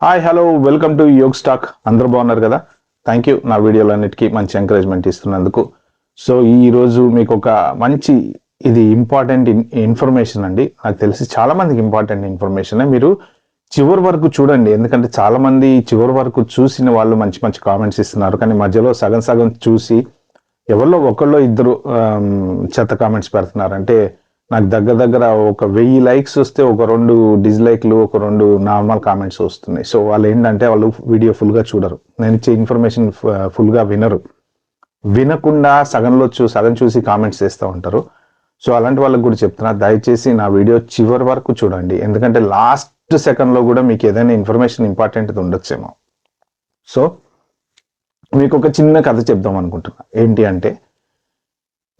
Hi hello welcome to yog stack. అందరూ బాగున్నారు కదా? థ్యాంక్ యూ నా వీడియోలన్నిటికీ మంచి ఎంకరేజ్మెంట్ ఇస్తున్నందుకు. సో ఈరోజు మీకు ఒక మంచి ఇంపార్టెంట్ ఇన్ఫర్మేషన్ అండి. నాకు తెలిసి చాలా మందికి ఇంపార్టెంట్ ఇన్ఫర్మేషన్. మీరు చివరి వరకు చూడండి, ఎందుకంటే చాలా మంది చివరి వరకు చూసిన వాళ్ళు మంచి మంచి కామెంట్స్ ఇస్తున్నారు, కానీ మధ్యలో సగం సగం చూసి ఎవరిలో ఒకళ్ళు ఇద్దరు చెత్త కామెంట్స్ పెడుతున్నారు. అంటే నాకు దగ్గర ఒక 1000 లైక్స్ వస్తే ఒక 2 డిస్లైక్లు, ఒక 2 నార్మల్ కామెంట్స్ వస్తున్నాయి. సో వాళ్ళు ఏంటంటే వాళ్ళు వీడియో ఫుల్గా చూడరు, నేను ఇచ్చే ఇన్ఫర్మేషన్ ఫుల్గా వినరు, వినకుండా సగం చూసి కామెంట్స్ చేస్తూ ఉంటారు. సో అలాంటి వాళ్ళకి కూడా చెప్తున్నా, దయచేసి నా వీడియో చివరి వరకు చూడండి, ఎందుకంటే లాస్ట్ సెకండ్లో కూడా మీకు ఏదైనా ఇన్ఫర్మేషన్ ఇంపార్టెంట్ ఉండొచ్చేమో. సో మీకు ఒక చిన్న కథ చెప్దాం అనుకుంటున్నా. ఏంటి అంటే,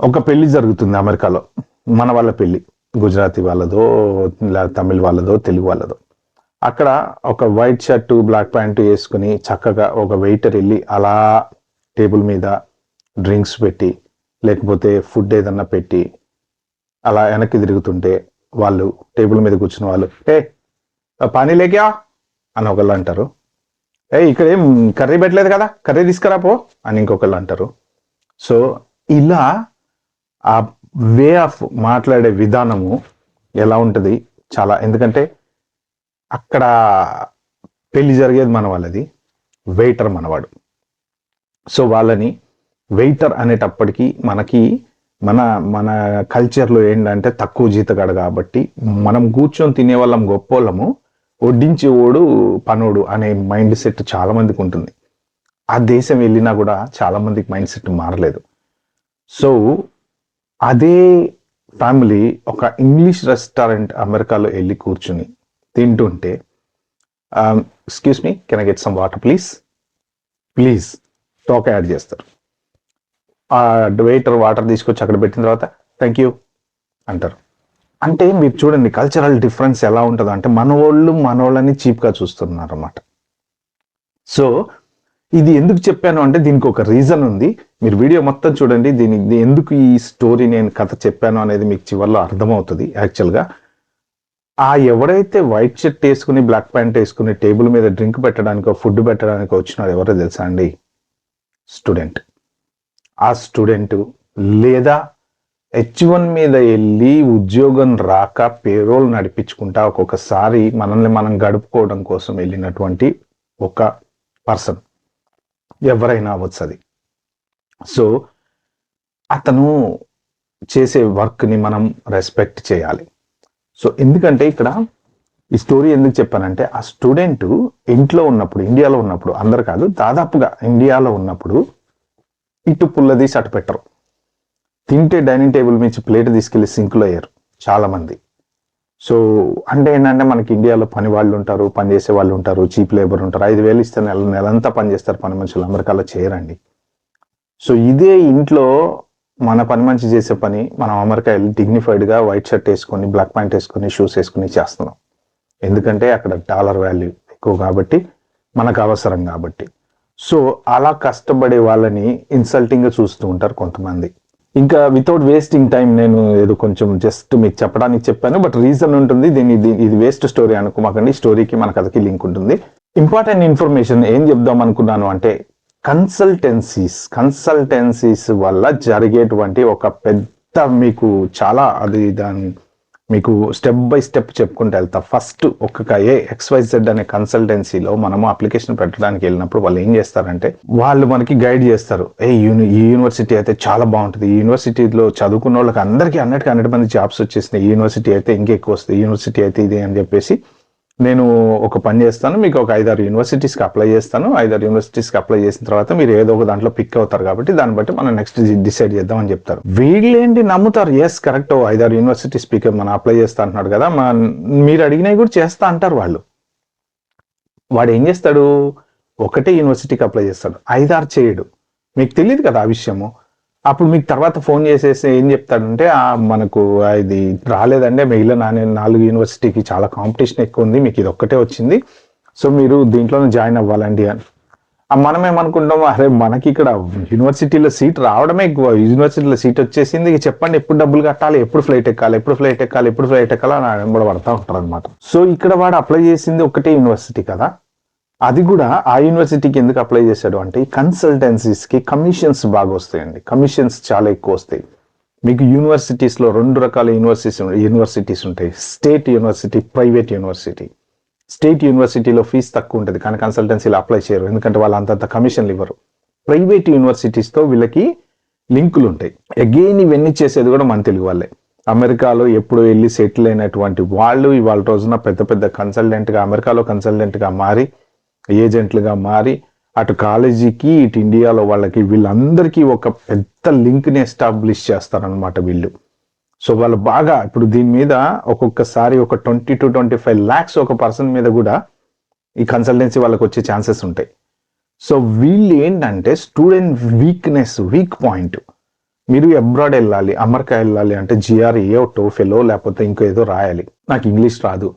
ఒక పెళ్లి జరుగుతుంది అమెరికాలో, మన వాళ్ళ పెళ్లి, గుజరాతీ వాళ్ళదో, తమిళ్ వాళ్ళదో, తెలుగు వాళ్ళదో. అక్కడ ఒక వైట్ షర్టు బ్లాక్ ప్యాంటు వేసుకుని చక్కగా ఒక వెయిటర్ వెళ్ళి అలా టేబుల్ మీద డ్రింక్స్ పెట్టి, లేకపోతే ఫుడ్ ఏదన్నా పెట్టి అలా వెనక్కి తిరుగుతుంటే వాళ్ళు టేబుల్ మీద కూర్చున్న వాళ్ళు, ఏ పానీ లేక్యా అని ఒకళ్ళు అంటారు. ఇక్కడ ఏం కర్రీ పెట్టలేదు కదా, కర్రీ తీసుకురా పో అని ఇంకొకళ్ళు అంటారు. సో ఇలా ఆ వే ఆఫ్ మాట్లాడే విధానము ఎలా ఉంటుంది చాలా. ఎందుకంటే అక్కడ పెళ్లి జరిగేది మన వాళ్ళది, వెయిటర్ మనవాడు. సో వాళ్ళని వెయిటర్ అనేటప్పటికీ మనకి మన కల్చర్లో ఏంటంటే తక్కువ జీతగాడు కాబట్టి మనం కూర్చొని తినే వాళ్ళం గొప్పోళ్ళము, వడ్డించేవాడు పనోడు అనే మైండ్ సెట్ చాలా మందికి ఉంటుంది. ఆ దేశం వెళ్ళినా కూడా చాలా మందికి మైండ్ సెట్ మారలేదు. సో అదే ఫ్యామిలీ ఒక ఇంగ్లీష్ రెస్టారెంట్ అమెరికాలో వెళ్ళి కూర్చుని తింటుంటే, excuse me, can I get some water please టోక యాడ్ చేస్తారు. ఆ వెయిటర్ వాటర్ తీసుకొచ్చి అక్కడ పెట్టిన తర్వాత థ్యాంక్ యూ అంటారు. అంటే మీరు చూడండి కల్చరల్ డిఫరెన్స్ ఎలా ఉంటుందో. అంటే మనోళ్ళని చీప్గా చూస్తున్నారు అన్నమాట. సో ఇది ఎందుకు చెప్పాను అంటే దీనికి ఒక రీజన్ ఉంది. మీరు వీడియో మొత్తం చూడండి, దీనికి ఎందుకు ఈ స్టోరీ నేను కథ చెప్పాను అనేది మీకు చివరిలో అర్థమవుతుంది. యాక్చువల్గా ఎవరైతే వైట్ షర్ట్ వేసుకుని బ్లాక్ ప్యాంట్ వేసుకుని టేబుల్ మీద డ్రింక్ పెట్టడానికో ఫుడ్ పెట్టడానికో వచ్చినాడు ఎవరో తెలుసా అండి? స్టూడెంట్. ఆ స్టూడెంట్ లేదా H1 మీద వెళ్ళి ఉద్యోగం రాక పేరోల్ నడిపించుకుంటా ఒక్కొక్కసారి మనల్ని మనం గడుపుకోవడం కోసం వెళ్ళినటువంటి ఒక పర్సన్, ఎవరైనా అవ్వచ్చు అది. సో అతను చేసే వర్క్ని మనం రెస్పెక్ట్ చేయాలి. సో ఎందుకంటే ఇక్కడ ఈ స్టోరీ ఎందుకు చెప్పానంటే, ఆ స్టూడెంట్ ఇంట్లో ఉన్నప్పుడు, ఇండియాలో ఉన్నప్పుడు, అందరు కాదు దాదాపుగా ఇండియాలో ఉన్నప్పుడు ఇటు పుల్లదీసి అటు పెట్టరు. తింటే డైనింగ్ టేబుల్ నుంచి ప్లేట్ తీసుకెళ్లి సింక్లో వేయరు చాలా మంది. సో అంటే ఏంటంటే మనకి ఇండియాలో పని వాళ్ళు ఉంటారు, పని చేసే వాళ్ళు ఉంటారు, చీప్ లేబర్ ఉంటారు. 5000 ఇస్తే నెలంతా పని చేస్తారు పని మనుషులు. అమెరికాలో చేయరండి. సో ఇదే ఇంట్లో మన పని మనిషి చేసే పని మనం అమెరికా వెళ్ళి డిగ్నిఫైడ్గా వైట్ షర్ట్ వేసుకొని బ్లాక్ ప్యాంట్ వేసుకొని షూస్ వేసుకొని చేస్తున్నాం. ఎందుకంటే అక్కడ డాలర్ వాల్యూ ఎక్కువ కాబట్టి, మనకు అవసరం కాబట్టి. సో అలా కష్టపడే వాళ్ళని ఇన్సల్టింగ్గా చూస్తూ ఉంటారు కొంతమంది. ఇంకా వితౌట్ వేస్టింగ్ టైం నేను ఏదో కొంచెం జస్ట్ మీకు చెప్పడానికి చెప్పాను, బట్ రీజన్ ఉంటుంది. ఇది వేస్ట్ స్టోరీ అనుకోమాకండి. స్టోరీకి మన కథకి లింక్ ఉంటుంది. ఇంపార్టెంట్ ఇన్ఫర్మేషన్ ఏం చెప్దాం అనుకున్నాను అంటే, కన్సల్టెన్సీస్ వల్ల జరిగేటువంటి ఒక పెద్ద మీకు చాలా మీకు స్టెప్ బై స్టెప్ చెప్పుకుంటూ వెళ్తా. ఫస్ట్ XYZ అనే కన్సల్టెన్సీలో మనము అప్లికేషన్ పెట్టడానికి వెళ్ళినప్పుడు వాళ్ళు ఏం చేస్తారంటే, వాళ్ళు మనకి గైడ్ చేస్తారు. ఈ యూనివర్సిటీ అయితే చాలా బాగుంటుంది, ఈ యూనివర్సిటీలో చదువుకున్న వాళ్ళకి అందరికీ 100 జాబ్స్ వచ్చేసినాయి, ఈ యూనివర్సిటీ అయితే ఇంకెక్కువ వస్తుంది, ఈ యూనివర్సిటీ అయితే ఇదే అని చెప్పేసి నేను ఒక పని చేస్తాను, మీకు ఒక 5-6 యూనివర్సిటీస్కి అప్లై చేస్తాను. 5-6 యూనివర్సిటీస్కి అప్లై చేసిన తర్వాత మీరు ఏదో ఒక దాంట్లో పిక్ అవుతారు కాబట్టి దాన్ని బట్టి మనం నెక్స్ట్ డిసైడ్ చేద్దామని చెప్తారు. వీళ్ళేంటి నమ్ముతారు, ఎస్ కరెక్ట్ 5-6 యూనివర్సిటీస్ పిక్ మనం అప్లై చేస్తా అంటున్నాడు కదా, మీరు అడిగినవి కూడా చేస్తా అంటారు వాళ్ళు. వాడు ఏం చేస్తాడు, ఒకటే యూనివర్సిటీకి అప్లై చేస్తాడు, 5-6 చేయడు. మీకు తెలియదు కదా ఆ విషయము. అప్పుడు మీకు తర్వాత ఫోన్ చేసేసి ఏం చెప్తాడంటే, మనకు ఇది రాలేదంటే మిగిలిన 4 యూనివర్సిటీకి చాలా కాంపిటీషన్ ఎక్కువ ఉంది, మీకు ఇది ఒక్కటే వచ్చింది, సో మీరు దీంట్లోనే జాయిన్ అవ్వాలండి అని. మనం ఏమనుకుంటాము, అరే మనకి ఇక్కడ యూనివర్సిటీలో సీట్ రావడమే ఎక్కువ, యూనివర్సిటీలో సీట్ వచ్చేసింది, చెప్పండి ఎప్పుడు డబ్బులు కట్టాలి, ఎప్పుడు ఫ్లైట్ ఎక్కాలి అని కూడా పడతా ఉంటారు అనమాట. సో ఇక్కడ వాడు అప్లై చేసింది ఒకటే యూనివర్సిటీ కదా, అది కూడా ఆ యూనివర్సిటీకి ఎందుకు అప్లై చేశాడు అంటే ఈ కన్సల్టెన్సీస్కి కమిషన్స్ బాగా వస్తాయండి. కమిషన్స్ చాలా ఎక్కువ వస్తాయి. మీకు యూనివర్సిటీస్లో 2 రకాల యూనివర్సిటీస్ ఉంటాయి. State university, private university. State యూనివర్సిటీలో ఫీజు తక్కువ ఉంటుంది కానీ కన్సల్టెన్సీలో అప్లై చేయరు, ఎందుకంటే వాళ్ళు అంతంత కమిషన్లు ఇవ్వరు. ప్రైవేట్ యూనివర్సిటీస్తో వీళ్ళకి లింకులు ఉంటాయి. అగైన్ ఇవన్నీ చేసేది కూడా మన తెలుగు వాళ్ళే. అమెరికాలో ఎప్పుడు వెళ్ళి సెటిల్ అయినటువంటి వాళ్ళు ఇవాళ రోజున పెద్ద పెద్ద కన్సల్టెంట్గా, అమెరికాలో కన్సల్టెంట్గా మారి, ఏజెంట్లుగా మారి, అటు కాలేజీకి ఇటు ఇండియాలో వాళ్ళకి వీళ్ళందరికీ ఒక పెద్ద లింక్ని ఎస్టాబ్లిష్ చేస్తారనమాట వీళ్ళు. సో వాళ్ళు బాగా ఇప్పుడు దీని మీద ఒక్కొక్కసారి ఒక 20 to 25 lakhs ఒక పర్సన్ మీద కూడా ఈ కన్సల్టెన్సీ వాళ్ళకి వచ్చే ఛాన్సెస్ ఉంటాయి. సో వీళ్ళు ఏంటంటే స్టూడెంట్ వీక్ పాయింట్. మీరు అబ్రాడ్ వెళ్ళాలి, అమెరికా వెళ్ళాలి అంటే GRE టోఫెలో లేకపోతే ఇంకో ఏదో రాయాలి. నాకు ఇంగ్లీష్ రాదు.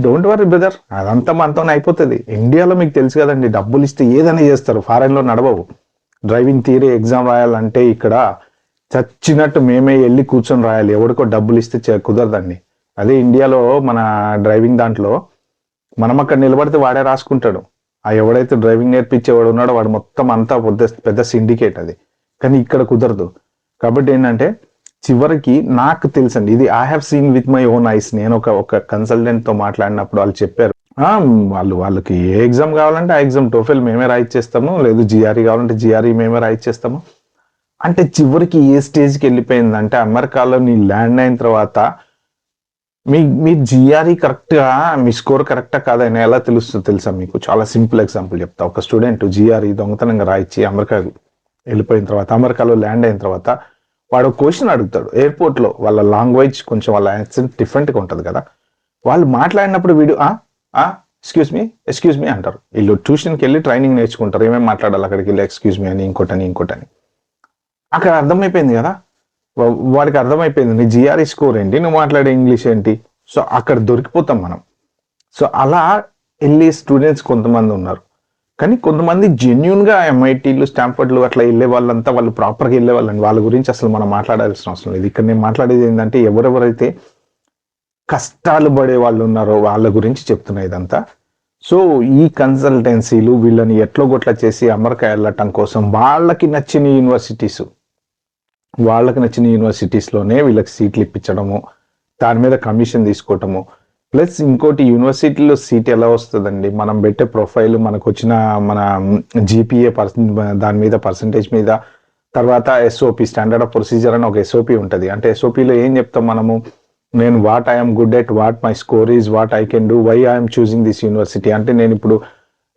డోంట్ వరీ బ్రదర్, అదంతా మనతోనే అయిపోతుంది. ఇండియాలో మీకు తెలుసు కదండి, డబ్బులు ఇస్తే ఏదైనా చేస్తారు. ఫారెన్లో నడవవు. డ్రైవింగ్ థియరీ ఎగ్జామ్ రాయాలంటే ఇక్కడ చచ్చినట్టు మేమే వెళ్ళి కూర్చొని రాయాలి. ఎవరికో డబ్బులు ఇస్తే కుదరదండి. అదే ఇండియాలో మన డ్రైవింగ్ దాంట్లో మనం అక్కడ నిలబడితే వాడే రాసుకుంటాడు. ఆ ఎవడైతే డ్రైవింగ్ నేర్పించేవాడు ఉన్నాడో వాడు మొత్తం అంతా పెద్ద సిండికేట్ అది. కానీ ఇక్కడ కుదరదు. కాబట్టి ఏంటంటే చివరికి నాకు తెలుసండి, ఇది I have seen with my own eyes. నేను ఒక కన్సల్టెంట్తో మాట్లాడినప్పుడు వాళ్ళు చెప్పారు, వాళ్ళకి ఏ ఎగ్జామ్ కావాలంటే ఆ ఎగ్జామ్ టోఫెల్ మేమే రాయిచ్చేస్తాము, లేదు GRE కావాలంటే GRE మేమే రాయిచ్చేస్తాము. అంటే చివరికి ఏ స్టేజ్కి వెళ్ళిపోయిందంటే అమెరికాలో నీ ల్యాండ్ అయిన తర్వాత మీ GRE కరెక్ట్గా, మీ స్కోర్ కరెక్టా కాదని ఎలా తెలుస్తుందో తెలుసా మీకు? చాలా సింపుల్ ఎగ్జాంపుల్ చెప్తా. ఒక స్టూడెంట్ GRE దొంగతనంగా రాయించి అమెరికా వెళ్ళిపోయిన తర్వాత, అమెరికాలో ల్యాండ్ అయిన తర్వాత వాడు క్వశ్చన్ అడుగుతాడు ఎయిర్పోర్ట్లో. వాళ్ళ లాంగ్వేజ్ కొంచెం, వాళ్ళ యాక్సెంట్ డిఫరెంట్గా ఉంటుంది కదా. వాళ్ళు మాట్లాడినప్పుడు వీడు ఎక్స్క్యూజ్ మీ అంటారు. వీళ్ళు ట్యూషన్కి వెళ్ళి ట్రైనింగ్ నేర్చుకుంటారు, ఏమేమి మాట్లాడాలి అక్కడికి వెళ్ళి, ఎక్స్క్యూజ్ మీ అని, ఇంకోటని. అక్కడ అర్థమైపోయింది కదా, వాడికి అర్థమైపోయింది నీ GRE స్కోర్ ఏంటి, నువ్వు మాట్లాడే ఇంగ్లీష్ ఏంటి. సో అక్కడ దొరికిపోతాం మనం. సో అలా వెళ్ళే స్టూడెంట్స్ కొంతమంది ఉన్నారు. కానీ కొంతమంది జెన్యున్గా MITలు, స్టాన్ఫర్డ్లు అట్లా వెళ్ళే వాళ్ళంతా వాళ్ళు ప్రాపర్గా వెళ్ళే వాళ్ళని, వాళ్ళ గురించి అసలు మనం మాట్లాడాల్సిన అవసరం లేదు. ఇక్కడ నేను మాట్లాడేది ఏంటంటే ఎవరెవరైతే కష్టాలు పడే వాళ్ళు ఉన్నారో వాళ్ళ గురించి చెప్తున్నా ఇదంతా. సో ఈ కన్సల్టెన్సీలు వీళ్ళని ఎట్లో గొట్లా చేసి అమెరికా వెళ్ళటం కోసం వాళ్ళకి నచ్చిన యూనివర్సిటీస్లోనే వీళ్ళకి సీట్లు ఇప్పించడము, దాని మీద కమిషన్ తీసుకోవటము. ప్లస్ ఇంకోటి, యూనివర్సిటీలో సీట్ ఎలా వస్తుందండి, మనం పెట్టే ప్రొఫైల్, మనకు వచ్చిన మన GPA దాని మీద పర్సంటేజ్ మీద, తర్వాత SOP స్టాండర్డ్ ఆఫ్ ప్రొసీజర్ అని ఒక SOP ఉంటుంది. అంటే SOPలో ఏం చెప్తాం మనము, నేను what I'm good at, what my score is, what I can do, why I'm choosing this university. అంటే నేను ఇప్పుడు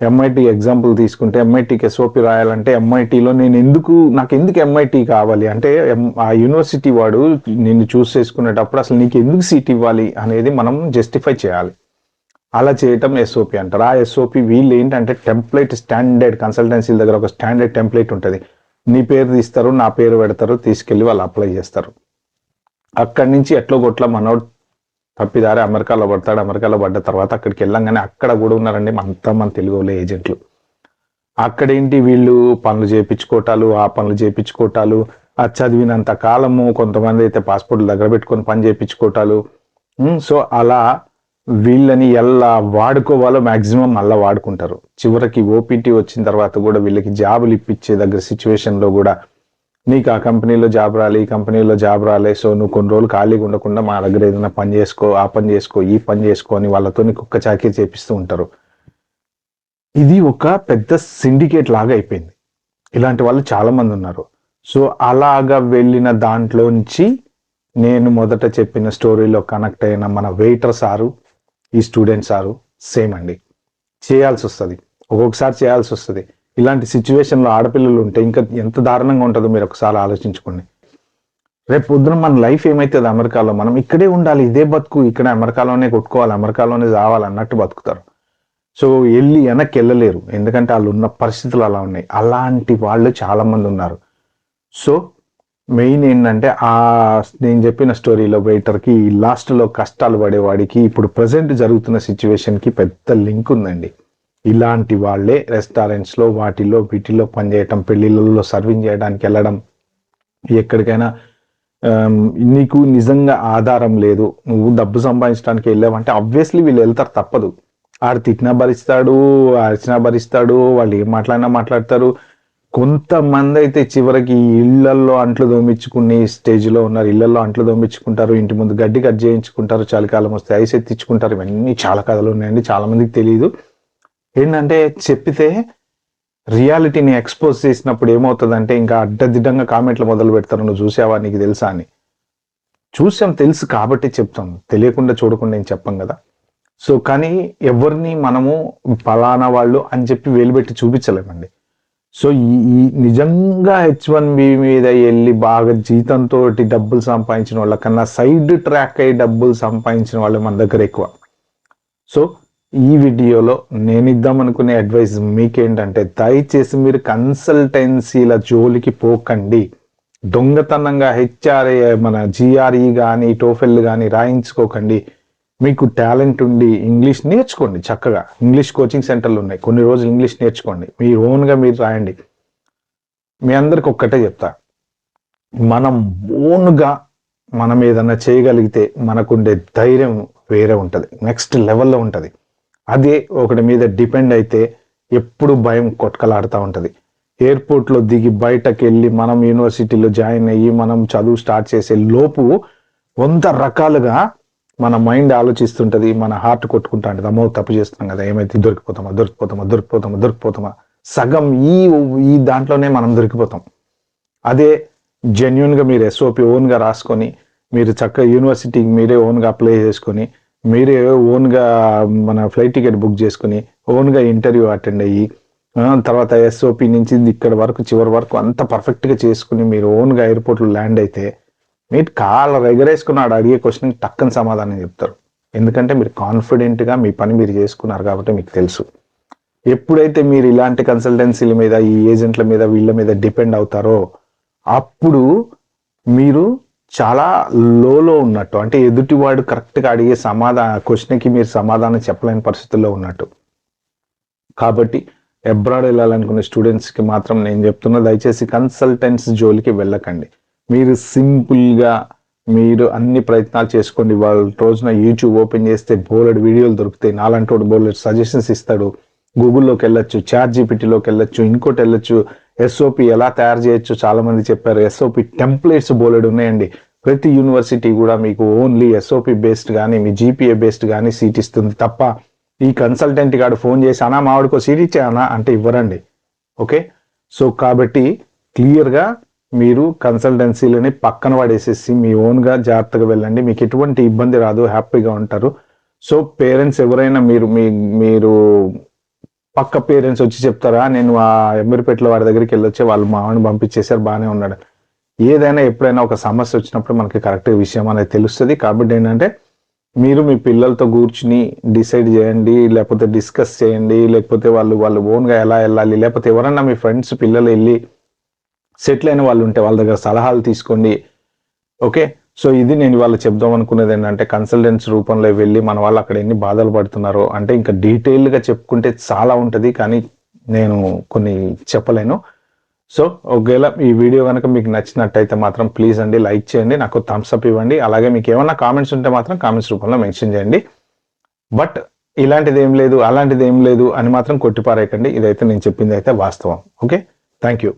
MIT ఎగ్జాంపుల్ తీసుకుంటే, MITకి SOP రాయాలంటే MITలో నాకు ఎందుకు MIT కావాలి అంటే, ఆ యూనివర్సిటీ వాడు నిన్ను చూస్ చేసుకునేటప్పుడు అసలు నీకు ఎందుకు సీట్ ఇవ్వాలి అనేది మనం జస్టిఫై చేయాలి. అలా చేయటం SOP అంటారు. ఆ SOP వీళ్ళు ఏంటంటే టెంప్లెట్, స్టాండర్డ్ కన్సల్టెన్సీల దగ్గర ఒక స్టాండర్డ్ టెంప్లెట్ ఉంటుంది. నీ పేరు తీస్తారు, నా పేరు పెడతారు, తీసుకెళ్ళి వాళ్ళు అప్లై చేస్తారు. అక్కడి నుంచి ఎట్లో గొట్ల మనోడు తప్పిదారి అమెరికాలో పడతాడు. అమెరికాలో పడ్డ తర్వాత అక్కడికి వెళ్ళంగానే అక్కడ కూడా ఉన్నారండి మన తెలుగు వాళ్ళే ఏజెంట్లు. అక్కడేంటి వీళ్ళు పనులు చేయించుకోవటాలు, ఆ పనులు చేయించుకోవటాలు, ఆ చదివినంత కాలము కొంతమంది అయితే పాస్పోర్ట్లు దగ్గర పెట్టుకొని పని చేయించుకోవటాలు. సో అలా వీళ్ళని ఎలా వాడుకోవాలో మ్యాక్సిమం అలా వాడుకుంటారు. చివరికి OPT వచ్చిన తర్వాత కూడా వీళ్ళకి జాబులు ఇప్పించే దగ్గర సిచ్యువేషన్లో కూడా, నీకు ఆ కంపెనీలో జాబ్ రాలే, ఈ కంపెనీలో జాబ్ రాలే, సో నువ్వు కొన్ని రోజులు ఖాళీగా ఉండకుండా మా దగ్గర ఏదైనా పని చేసుకో, ఆ పని చేసుకో, ఈ పని చేసుకో అని వాళ్ళతో కుక్క చాకరీ చేపిస్తూ ఉంటారు. ఇది ఒక పెద్ద సిండికేట్ లాగా అయిపోయింది. ఇలాంటి వాళ్ళు చాలా మంది ఉన్నారు. సో అలాగా వెళ్ళిన దాంట్లోంచి నేను మొదట చెప్పిన స్టోరీలో కనెక్ట్ అయిన మన వెయిటర్ సారు, ఈ స్టూడెంట్ సారు సేమ్ అండి. చేయాల్సి వస్తుంది, ఒక్కొక్కసారి చేయాల్సి వస్తుంది. ఇలాంటి సిచ్యువేషన్లో ఆడపిల్లలు ఉంటే ఇంకా ఎంత దారుణంగా ఉంటుందో మీరు ఒకసారి ఆలోచించుకోండి. రేపు పొద్దున మన లైఫ్ ఏమైతుంది అమెరికాలో, మనం ఇక్కడే ఉండాలి, ఇదే బతుకు, ఇక్కడ అమెరికాలోనే కొట్టుకోవాలి, అమెరికాలోనే చావాలి అన్నట్టు బతుకుతారు. సో వెనక్కి వెళ్ళలేరు, ఎందుకంటే వాళ్ళు ఉన్న పరిస్థితులు అలా ఉన్నాయి. అలాంటి వాళ్ళు చాలా మంది ఉన్నారు. సో మెయిన్ ఏంటంటే నేను చెప్పిన స్టోరీలో వెయిటర్కి లాస్ట్లో కష్టాలు పడేవాడికి ఇప్పుడు ప్రజెంట్ జరుగుతున్న సిచ్యువేషన్కి పెద్ద లింక్ ఉందండి. ఇలాంటి వాళ్ళే రెస్టారెంట్స్లో వీటిల్లో పనిచేయటం, పెళ్లిళ్ళలో సర్వింగ్ చేయడానికి వెళ్ళడం, ఎక్కడికైనా నీకు నిజంగా ఆధారం లేదు, నువ్వు డబ్బు సంపాదించడానికి వెళ్ళావంటే ఆబ్వియస్లీ వీళ్ళు వెళ్తారు, తప్పదు. ఆడు తిట్టినా భరిస్తాడు, అరిచినా భరిస్తాడు, వాళ్ళు ఏం మాట్లాడినా మాట్లాడతారు. కొంతమంది అయితే చివరికి ఇళ్లల్లో అంట్లు దోమించుకునే స్టేజ్లో ఉన్నారు. ఇళ్లలో అంట్లు దోమించుకుంటారు, ఇంటి ముందు గడ్డి కట్ చేయించుకుంటారు, చలికాలం వస్తే ఐస్ ఎత్తించుకుంటారు. ఇవన్నీ చాలా కథలు ఉన్నాయండి, చాలా మందికి తెలియదు. ఏంటంటే చెప్పితే రియాలిటీని ఎక్స్పోజ్ చేసినప్పుడు ఏమవుతుందంటే ఇంకా అడ్డదిడ్డంగా కామెంట్లు మొదలు పెడతారు, నువ్వు చూసావా, నీకు తెలుసా అని. చూసాం, తెలుసు కాబట్టి చెప్తాం, తెలియకుండా చూడకుండా ఏం చెప్పం కదా. సో కానీ ఎవరిని మనము ఫలానా వాళ్ళు అని చెప్పి వేలు పెట్టి చూపించలేమండి. సో ఈ నిజంగా H1B మీద వెళ్ళి బాగా జీతంతో డబ్బులు సంపాదించిన వాళ్ళకన్నా సైడ్ ట్రాక్ అయ్యి డబ్బులు సంపాదించిన వాళ్ళు మన దగ్గర ఎక్కువ. సో ఈ వీడియోలో నేను ఇద్దామనుకునే అడ్వైస్ మీకేంటంటే, దయచేసి మీరు కన్సల్టెన్సీల జోలికి పోకండి. దొంగతనంగా హెచ్ఆర్ఏ మన GRE కానీ టోఫెల్ కానీ రాయించుకోకండి. మీకు టాలెంట్ ఉండి ఇంగ్లీష్ నేర్చుకోండి, చక్కగా ఇంగ్లీష్ కోచింగ్ సెంటర్లు ఉన్నాయి, కొన్ని రోజులు ఇంగ్లీష్ నేర్చుకోండి, మీ ఓన్గా మీరు రాయండి. మీ అందరికి ఒక్కటే చెప్తా, మనం ఓన్గా మనం ఏదన్నా చేయగలిగితే మనకుండే ధైర్యం వేరే ఉంటుంది, నెక్స్ట్ లెవెల్లో ఉంటుంది. అదే ఒకటి మీద డిపెండ్ అయితే ఎప్పుడు భయం కొట్టుకలాడుతూ ఉంటుంది. ఎయిర్పోర్ట్లో దిగి బయటకు వెళ్ళి మనం యూనివర్సిటీలో జాయిన్ అయ్యి మనం చదువు స్టార్ట్ చేసే లోపు 100 రకాలుగా మన మైండ్ ఆలోచిస్తుంటుంది, మన హార్ట్ కొట్టుకుంటా ఉంటుంది. అమ్మో తప్పు చేస్తున్నాం కదా, ఏమైతే దొరికిపోతామా. సగం ఈ దాంట్లోనే మనం దొరికిపోతాం. అదే జెన్యున్గా మీరు SOP ఓన్గా రాసుకొని మీరు చక్కగా యూనివర్సిటీకి మీరే ఓన్గా అప్లై చేసుకొని మీరే ఓన్గా మన ఫ్లైట్ టికెట్ బుక్ చేసుకుని ఓన్గా ఇంటర్వ్యూ అటెండ్ అయ్యి తర్వాత SOP నుంచి ఇక్కడ వరకు చివరి వరకు అంత పర్ఫెక్ట్గా చేసుకుని మీరు ఓన్గా ఎయిర్పోర్ట్లో ల్యాండ్ అయితే మీరు కాళ్ళ ఎగరేసుకున్నాడు అడిగే క్వశ్చన్ టక్కని సమాధానం చెప్తారు. ఎందుకంటే మీరు కాన్ఫిడెంట్గా మీ పని మీరు చేసుకున్నారు కాబట్టి మీకు తెలుసు. ఎప్పుడైతే మీరు ఇలాంటి కన్సల్టెన్సీల మీద ఈ ఏజెంట్ల మీద వీళ్ళ మీద డిపెండ్ అవుతారో అప్పుడు మీరు చాలా లోలో ఉన్నట్టు, అంటే ఎదుటివాడు కరెక్ట్గా అడిగే క్వశ్చన్కి మీరు సమాధానం చెప్పలేని పరిస్థితుల్లో ఉన్నట్టు. కాబట్టి అబ్రాడ్ వెళ్ళాలనుకునే స్టూడెంట్స్కి మాత్రం నేను చెప్తున్నా, దయచేసి కన్సల్టెంట్స్ జోలికి వెళ్ళకండి. మీరు సింపుల్గా మీరు అన్ని ప్రయత్నాలు చేసుకోండి. వాళ్ళ రోజున యూట్యూబ్ ఓపెన్ చేస్తే బోలెడు వీడియోలు దొరుకుతాయి, నాలంటోడు బోలెడు సజెషన్స్ ఇస్తాడు. గూగుల్లోకి వెళ్ళొచ్చు, ChatGPTలోకి వెళ్ళొచ్చు, ఇంకోటి వెళ్ళొచ్చు. SOP ఎలా తయారు చేయొచ్చు చాలా మంది చెప్పారు. SOP టెంప్లెట్స్ బోలెడు ఉన్నాయండి. ప్రతి యూనివర్సిటీ కూడా మీకు ఓన్లీ SOP బేస్డ్ కానీ మీ GPA బేస్డ్ కానీ సీట్ ఇస్తుంది తప్ప ఈ కన్సల్టెంట్ గాడు ఫోన్ చేసి అనా మావాడికో సీట్ ఇచ్చానా అంటే ఇవ్వరండి. ఓకే, సో కాబట్టి క్లియర్గా మీరు కన్సల్టెన్సీలని పక్కన పడేసేసి మీ ఓన్గా జాగ్రత్తగా వెళ్ళండి. మీకు ఎటువంటి ఇబ్బంది రాదు, హ్యాపీగా ఉంటారు. సో పేరెంట్స్ ఎవరైనా మీరు పక్క పేరెంట్స్ వచ్చి చెప్తారా, నేను ఆ ఎమ్మిరిపేటలో వాడి దగ్గరికి వెళ్ళొచ్చే వాళ్ళు మా వాడిని పంపించేశారు బాగానే ఉన్నాడు. ఏదైనా ఎప్పుడైనా ఒక సమస్య వచ్చినప్పుడు మనకి కరెక్ట్ విషయం అనేది తెలుస్తుంది. కాబట్టి ఏంటంటే మీరు మీ పిల్లలతో కూర్చుని డిసైడ్ చేయండి, లేకపోతే డిస్కస్ చేయండి, లేకపోతే వాళ్ళు ఓన్గా ఎలా వెళ్ళాలి, లేకపోతే ఎవరన్నా మీ ఫ్రెండ్స్ పిల్లలు వెళ్ళి సెటిల్ అయిన వాళ్ళు ఉంటే వాళ్ళ దగ్గర సలహాలు తీసుకోండి. ఓకే, సో ఇది నేను వాళ్ళు చెప్దాం అనుకునేది ఏంటంటే, కన్సల్టెన్స్ రూపంలో వెళ్ళి మన వాళ్ళు అక్కడ ఎన్ని బాధలు పడుతున్నారో అంటే ఇంకా డీటెయిల్గా చెప్పుకుంటే చాలా ఉంటుంది, కానీ నేను కొన్ని చెప్పలేను. సో ఒకవేళ ఈ వీడియో కనుక మీకు నచ్చినట్టయితే మాత్రం ప్లీజ్ అండి లైక్ చేయండి, నాకు థమ్స్ అప్ ఇవ్వండి. అలాగే మీకు ఏమన్నా కామెంట్స్ ఉంటే మాత్రం కామెంట్స్ రూపంలో మెన్షన్ చేయండి. బట్ ఇలాంటిది ఏం లేదు అలాంటిది ఏం లేదు అని మాత్రం కొట్టిపారేయకండి. ఇదైతే నేను చెప్పింది అయితే వాస్తవం. Okay, thank you.